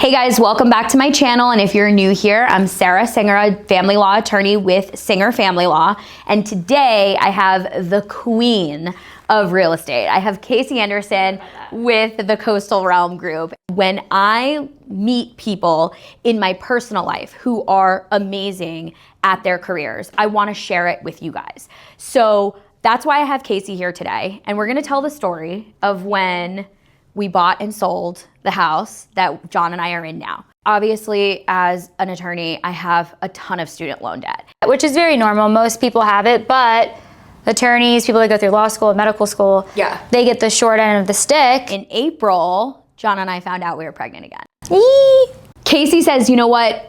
Hey guys, welcome back to my channel. And if you're new here, I'm Sarah Singer, a family law attorney with Singer Family Law. And today I have the queen of real estate. I have Kacie Anderson with the Coastal Realm Group. When I meet people in my personal life who are amazing at their careers, I want to share it with you guys. So that's why I have Kacie here today. And we're going to tell the story of when we bought and sold the house that John and I are in now. Obviously, as an attorney, I have a ton of student loan debt. Which is very normal. Most people have it, but attorneys, people that go through law school, medical school, they get the short end of the stick. In April, John and I found out we were pregnant again. Eee! Kacie says, you know what,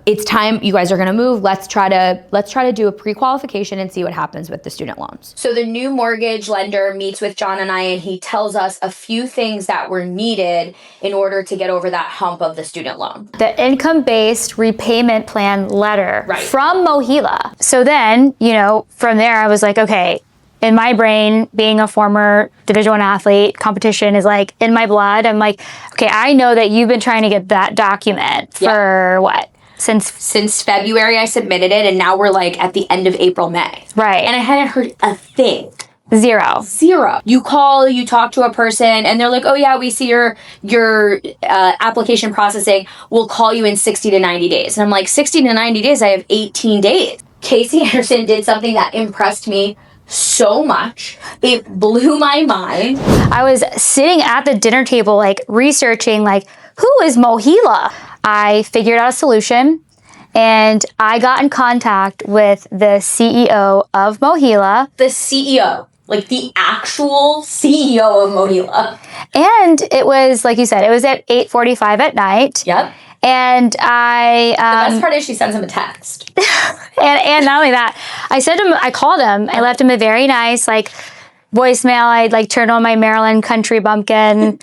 it's time, you guys are gonna move. Let's try to do a pre-qualification and see what happens with the student loans. So the new mortgage lender meets with John and I, and he tells us a few things that were needed in order to get over that hump of the student loan. The income-based repayment plan letter from Mohila. So then, from there I was like, okay, in my brain, being a former Division I athlete, competition is like in my blood. I'm like, okay, I know that you've been trying to get that document for what? Since February I submitted it, and now we're like at the end of April, May. Right. And I hadn't heard a thing. Zero. You call, you talk to a person, and they're like, oh yeah, we see your application processing. We'll call you in 60 to 90 days. And I'm like, 60 to 90 days? I have 18 days. Kacie Anderson did something that impressed me so much. It blew my mind. I was sitting at the dinner table, like researching, like, who is Mohila? I figured out a solution, and I got in contact with the CEO of Mohila. The CEO, like the actual CEO of Mohila. And it was, like you said, it was at 8:45 at night. Yep. And the best part is she sends him a text. and not only that, I called him, I left him a very nice voicemail. I'd turned on my Maryland country bumpkin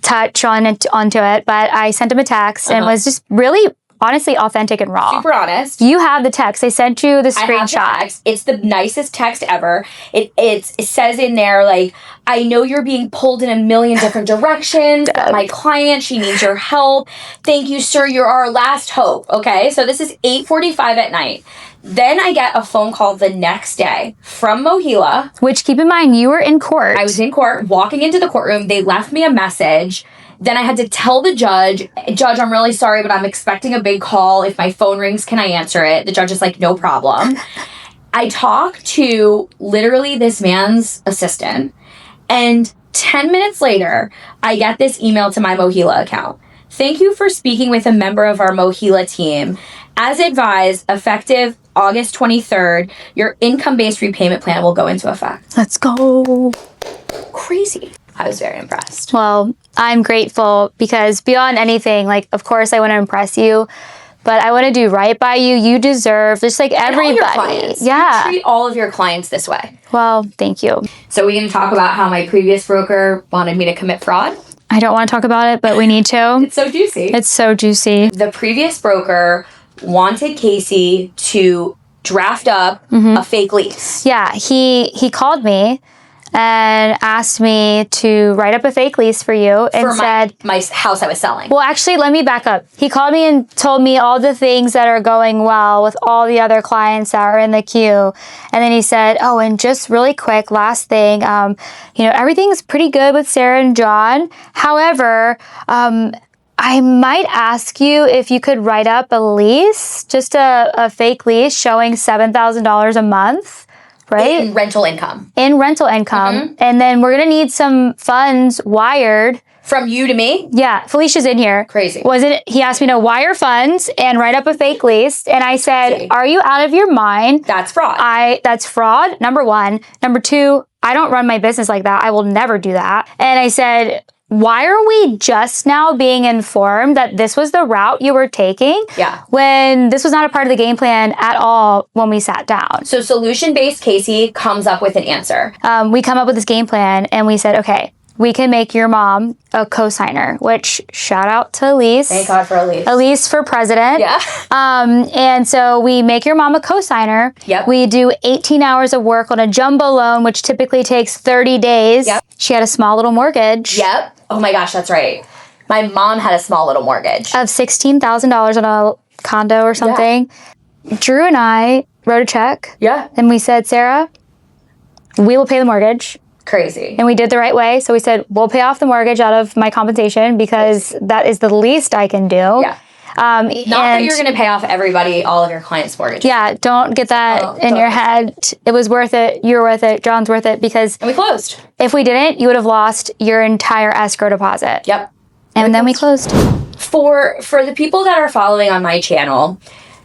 touch onto it, but I sent him a text and was just really honestly authentic and raw. Super honest. You have the text. I sent you the screenshot. I have the text. It's the nicest text ever. It says in there, like, I know you're being pulled in a million different directions, but my client, she needs your help. Thank you, sir. You're our last hope. Okay. So this is 8:45 at night. Then I get a phone call the next day from Mohila. Which, keep in mind, you were in court. I was in court, walking into the courtroom. They left me a message. Then I had to tell the judge, I'm really sorry, but I'm expecting a big call. If my phone rings, can I answer it? The judge is like, no problem. I talked to literally this man's assistant, and 10 minutes later, I get this email to my Mohila account. Thank you for speaking with a member of our Mohila team. As advised, effective August 23rd, your income-based repayment plan will go into effect. Let's go. Crazy. I was very impressed. Well, I'm grateful because beyond anything, of course I want to impress you, but I want to do right by you. You deserve, just like everybody. And all your clients. Yeah. You treat all of your clients this way. Well, thank you. So we're going to talk about how my previous broker wanted me to commit fraud. I don't want to talk about it, but we need to. It's so juicy. It's so juicy. The previous broker wanted Kacie to draft up a fake lease. Yeah, he called me and asked me to write up a fake lease for you and said my house I was selling. Well, actually, let me back up. He called me and told me all the things that are going well with all the other clients that are in the queue. And then he said, oh, and just really quick, last thing, everything's pretty good with Sarah and John. However, I might ask you if you could write up a lease, just a fake lease showing $7,000 a month. Right? In rental income. And then we're going to need some funds wired. From you to me? Yeah. Felicia's in here. Crazy. He asked me to wire funds and write up a fake lease. And I said, are you out of your mind? That's fraud. That's fraud, number one. Number two, I don't run my business like that. I will never do that. And I said, why are we just now being informed that this was the route you were taking? Yeah. When this was not a part of the game plan at all when we sat down. So solution-based Kacie comes up with an answer. We come up with this game plan and we said, okay, we can make your mom a co-signer, which shout out to Elise. Thank God for Elise. Elise for president. Yeah. And so we make your mom a co-signer. Yep. We do 18 hours of work on a jumbo loan, which typically takes 30 days. Yep. She had a small little mortgage. Yep. Oh my gosh, that's right. My mom had a small little mortgage. Of $16,000 on a condo or something. Yeah. Drew and I wrote a check. Yeah. And we said, Sarah, we will pay the mortgage. Crazy. And we did the right way. So we said, we'll pay off the mortgage out of my compensation because that is the least I can do. Yeah. Not that you're going to pay off all of your clients' mortgages. Yeah, don't get that in your head. It was worth it. You're worth it. John's worth it because... And we closed. If we didn't, you would have lost your entire escrow deposit. Yep. And then we closed. For the people that are following on my channel,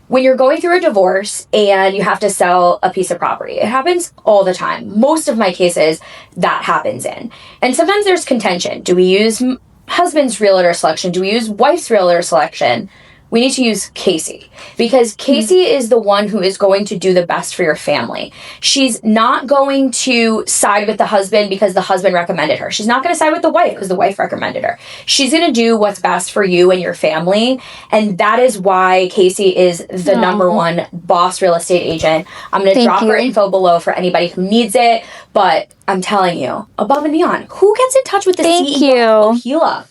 when you're going through a divorce and you have to sell a piece of property, it happens all the time. Most of my cases, that happens in. And sometimes there's contention. Do we use husband's realtor selection? Do we use wife's realtor selection? We need to use Kacie because Kacie is the one who is going to do the best for your family. She's not going to side with the husband because the husband recommended her. She's not going to side with the wife because the wife recommended her. She's going to do what's best for you and your family. And that is why Kacie is the number one boss real estate agent. I'm going to drop her info below for anybody who needs it. But I'm telling you, above and beyond, who gets in touch with the CEO of Gila?